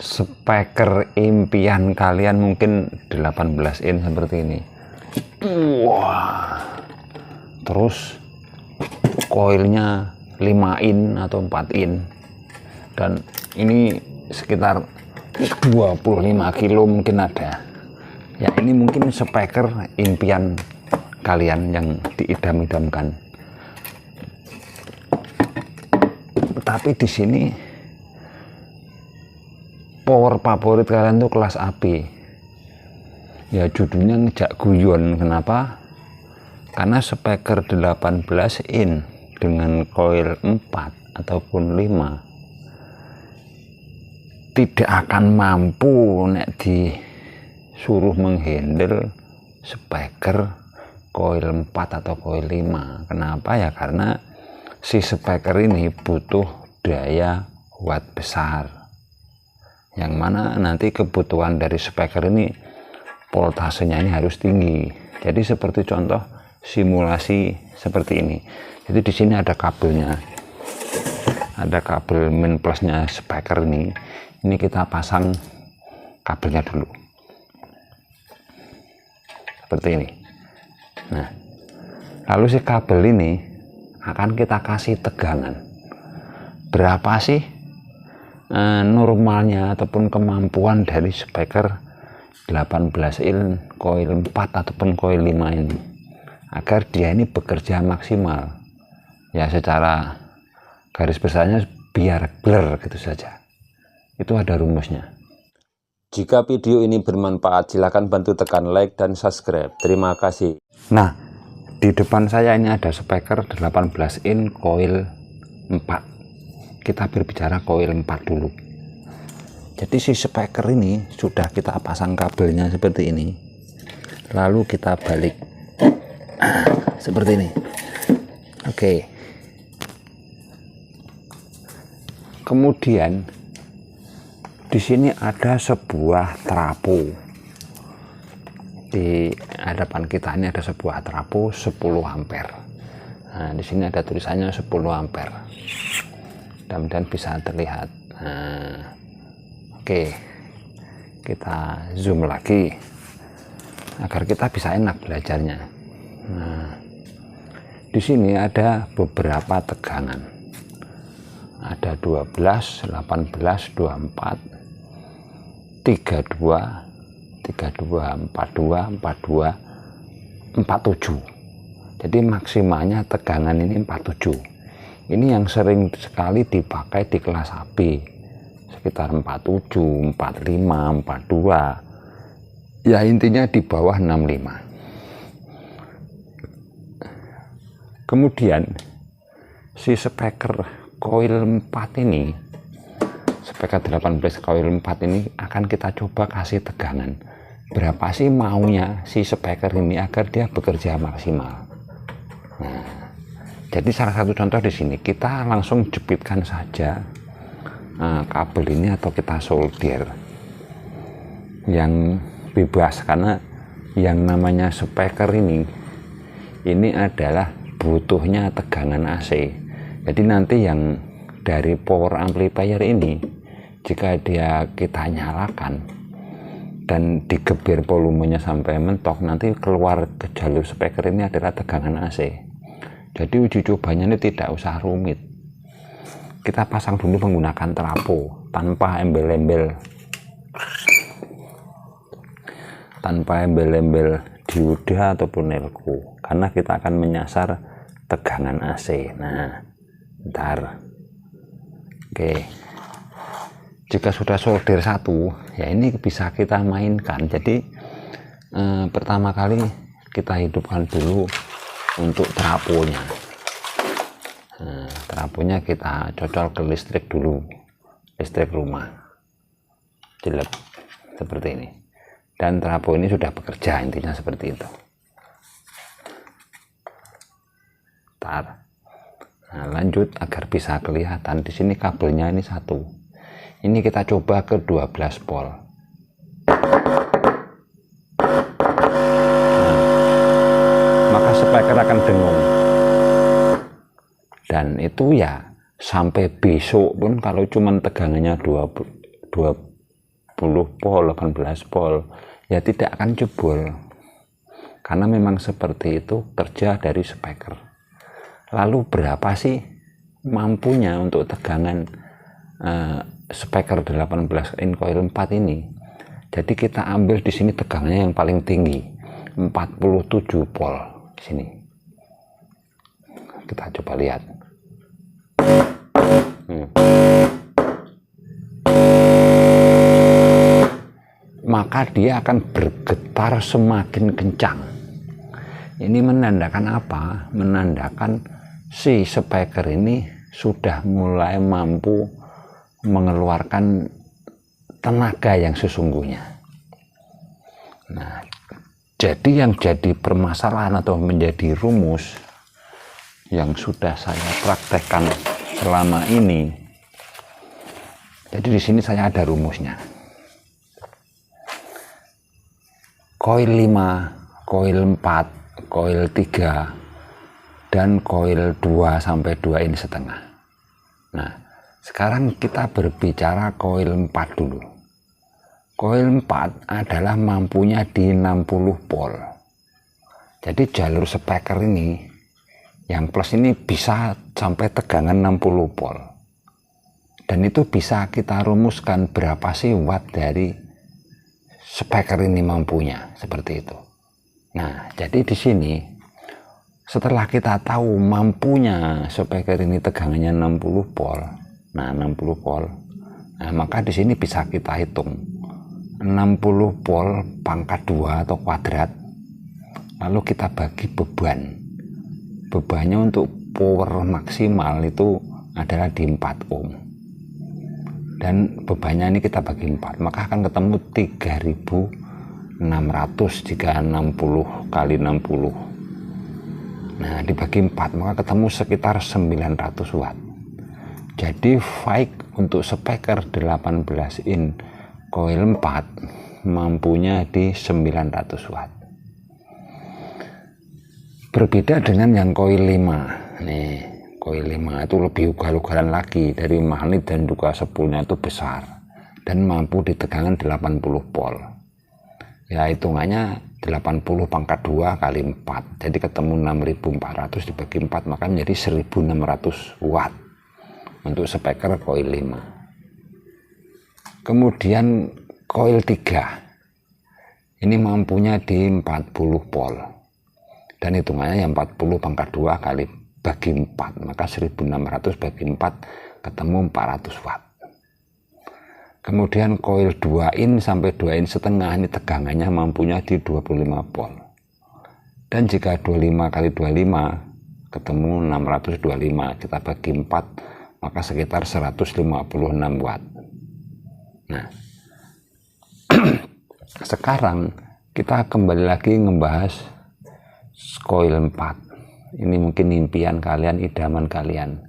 speaker impian kalian mungkin 18 in seperti ini. Wah, terus koilnya 5 in atau 4 in, dan ini sekitar 25 kilo mungkin ada ya. Ini mungkin speaker impian kalian yang diidam-idamkan. Tapi di sini power favorit kalian tuh kelas AB ya, judulnya ngejak guyon. Kenapa? Karena speaker 18 in dengan coil 4 ataupun 5 tidak akan mampu nek disuruh menghandle speaker coil 4 atau coil 5. Kenapa ya? Karena si speaker ini butuh daya watt besar, yang mana nanti kebutuhan dari speaker ini voltasenya ini harus tinggi. Jadi seperti contoh simulasi seperti ini. Jadi di sini ada kabelnya, ada kabel min plusnya speaker ini. Ini kita pasang kabelnya dulu seperti ini. Nah, lalu si kabel ini akan kita kasih tegangan. Berapa sih normalnya ataupun kemampuan dari speaker 18 in coil 4 ataupun coil 5 ini agar dia ini bekerja maksimal ya? Secara garis besarnya biar blur gitu saja, itu ada rumusnya. Jika video ini bermanfaat, silakan bantu tekan like dan subscribe. Terima kasih. Nah, di depan saya ini ada speaker 18 in coil 4. Kita berbicara coil 4 dulu. Jadi si speaker ini sudah kita pasang kabelnya seperti ini, lalu kita balik seperti ini. Oke. Kemudian di sini ada sebuah trafo. Di hadapan kita ini ada sebuah trafo 10 ampere. Nah, di sini ada tulisannya 10 ampere. Mudah-mudahan bisa terlihat. Nah, oke, kita zoom lagi agar kita bisa enak belajarnya. Nah, di sini ada beberapa tegangan. Ada 12, 18, 24, 32, 42, 42, 47. Jadi maksimalnya tegangan ini 47. Ini yang sering sekali dipakai di kelas AB, sekitar 47, 45, 42. Ya intinya di bawah 65. Kemudian si speaker coil 4 ini, speaker 18 coil 4 ini akan kita coba kasih tegangan. Berapa sih maunya si speaker ini agar dia bekerja maksimal. Nah, jadi salah satu contoh di sini kita langsung jepitkan saja kabel ini, atau kita solder yang bebas, karena yang namanya speaker ini adalah butuhnya tegangan AC. Jadi nanti yang dari power amplifier ini, jika kita nyalakan dan digebir volumenya sampai mentok, nanti keluar ke jalur speaker ini adalah tegangan AC. Jadi uji cobanya ini tidak usah rumit. Kita pasang dulu menggunakan trafo tanpa embel-embel, dioda ataupun nelco, karena kita akan menyasar tegangan AC. Nah, bentar. Oke, jika sudah solder satu ya, ini bisa kita mainkan. Jadi pertama kali kita hidupkan dulu untuk trafonya. Nah, trafonya kita cocol ke listrik dulu, listrik rumah, jelek seperti ini. Dan trafo ini sudah bekerja, intinya seperti itu. Ntar. Nah, lanjut agar bisa kelihatan, di sini kabelnya ini satu. Ini kita coba ke 12 volt. Maka speaker akan dengung, dan itu ya sampai besok pun kalau cuman tegangannya 12 pol, 18 pol, ya tidak akan jebol. Karena memang seperti itu kerja dari speaker. Lalu berapa sih mampunya untuk tegangan speaker 18 in coil 4 ini? Jadi kita ambil di sini tegangannya yang paling tinggi, 47 pol di sini. Kita coba lihat. Maka dia akan bergetar semakin kencang. Ini menandakan apa? Menandakan si speaker ini sudah mulai mampu mengeluarkan tenaga yang sesungguhnya. Nah, jadi yang jadi permasalahan atau menjadi rumus yang sudah saya praktekkan selama ini. Jadi di sini saya ada rumusnya. Koil 5, koil 4, koil 3, dan koil 2 sampai 2 in setengah. Nah, sekarang kita berbicara koil 4 dulu. Koil 4 adalah mampunya di 60 pol. Jadi jalur speaker ini, yang plus ini bisa sampai tegangan 60 pol. Dan itu bisa kita rumuskan berapa sih watt dari speaker ini mampunya, seperti itu. Nah, jadi di sini setelah kita tahu mampunya speaker ini tegangannya 60 pol. Nah, 60 pol. Nah, maka di sini bisa kita hitung 60 pol pangkat 2 atau kuadrat. Lalu kita bagi beban. Bebannya untuk power maksimal itu adalah di 4 ohm. Dan bebannya ini kita bagi 4, maka akan ketemu 3600 jika 60 kali 60. Nah, dibagi 4 maka ketemu sekitar 900 watt. Jadi Vic untuk speaker 18 in coil 4 mampunya di 900 watt. Berbeda dengan yang coil 5 nih. Koil 5 itu lebih ugal-ugalan lagi, dari magnet dan juga sepulnya itu besar dan mampu di tegangan 80 pol. Ya hitungannya 80 pangkat 2 kali 4, jadi ketemu 6400 dibagi 4 maka menjadi 1600 watt untuk speaker koil 5. Kemudian koil 3 ini mampunya di 40 pol dan hitungannya yang 40 pangkat 2 kali bagi 4, maka 1600 bagi 4 ketemu 400 watt. Kemudian koil 2 in sampai 2 in setengah ini tegangannya mampunya di 25 pol. Dan jika 25 kali 25 ketemu 625, kita bagi 4 maka sekitar 156 watt. Nah, sekarang kita kembali lagi membahas koil 4. Ini mungkin impian kalian, idaman kalian.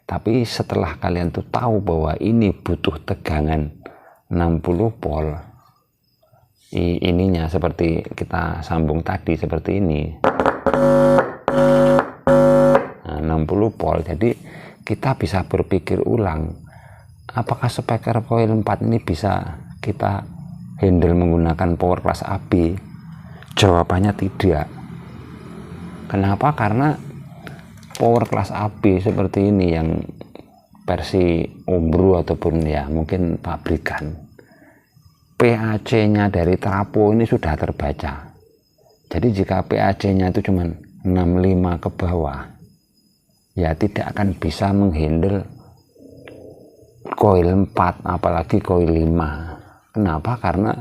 Tapi setelah kalian tuh tahu bahwa ini butuh tegangan 60 pol, ininya seperti kita sambung tadi seperti ini. Nah, 60 pol. Jadi kita bisa berpikir ulang, apakah speaker coil 4 ini bisa kita handle menggunakan power kelas AB? Jawabannya tidak. Kenapa? Karena power kelas AB seperti ini yang versi ombru ataupun ya mungkin pabrikan, PAC-nya dari trapo ini sudah terbaca. Jadi jika PAC-nya itu cuma 65 ke bawah, ya tidak akan bisa menghandle coil 4 apalagi coil 5. Kenapa? Karena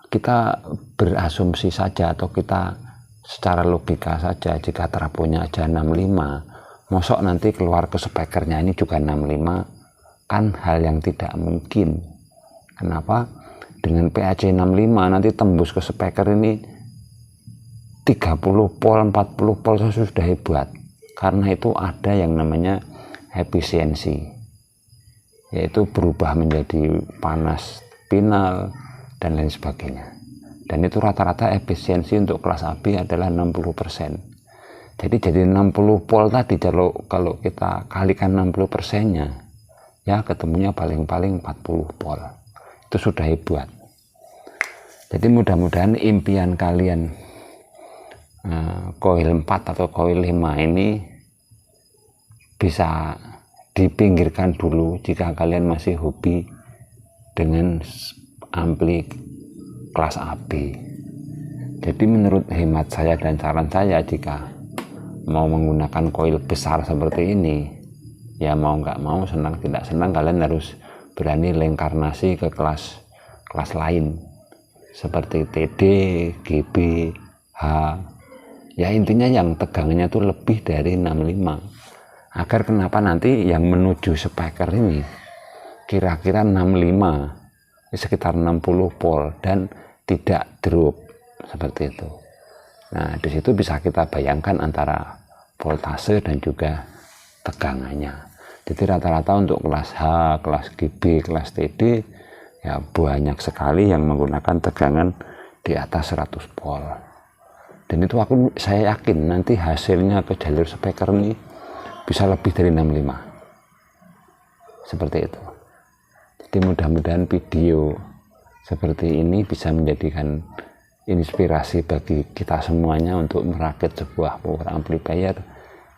kita berasumsi saja atau kita secara logika saja, jika traponya aja 65, mosok nanti keluar ke speakernya ini juga 65, kan hal yang tidak mungkin. Kenapa? Dengan PAC 65 nanti tembus ke speaker ini 30 pol, 40 pol sudah hebat. Karena itu ada yang namanya efisiensi, yaitu berubah menjadi panas final dan lain sebagainya. Dan itu rata-rata efisiensi untuk kelas AB adalah 60%. Jadi 60 pol tadi kalau kita kalikan 60%-nya, ya ketemunya paling-paling 40 pol. itu sudah hebat. Jadi mudah-mudahan impian kalian koil 4 atau koil 5 ini bisa dipinggirkan dulu jika kalian masih hobi dengan ampli kelas AB. Jadi menurut hemat saya dan saran saya, jika mau menggunakan koil besar seperti ini, ya mau nggak mau, senang tidak senang, kalian harus berani reinkarnasi ke kelas lain seperti TD, GB, H. Ya intinya yang tegangannya itu lebih dari 65, agar kenapa nanti yang menuju speaker ini kira-kira 65, sekitar 60 volt dan tidak drop seperti itu. Nah, di situ bisa kita bayangkan antara voltase dan juga tegangannya. Jadi rata-rata untuk kelas H, kelas GB, kelas TD ya banyak sekali yang menggunakan tegangan di atas 100 volt. Dan itu saya yakin nanti hasilnya ke jalur speaker ini bisa lebih dari 65. Seperti itu. Jadi mudah-mudahan video seperti ini bisa menjadikan inspirasi bagi kita semuanya untuk merakit sebuah power amplifier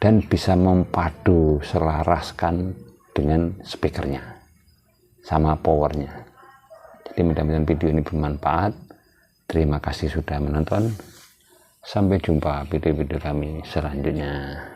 dan bisa mempadu selaraskan dengan speakernya sama powernya. Jadi mudah-mudahan video ini bermanfaat. Terima kasih sudah menonton. Sampai jumpa video-video kami selanjutnya.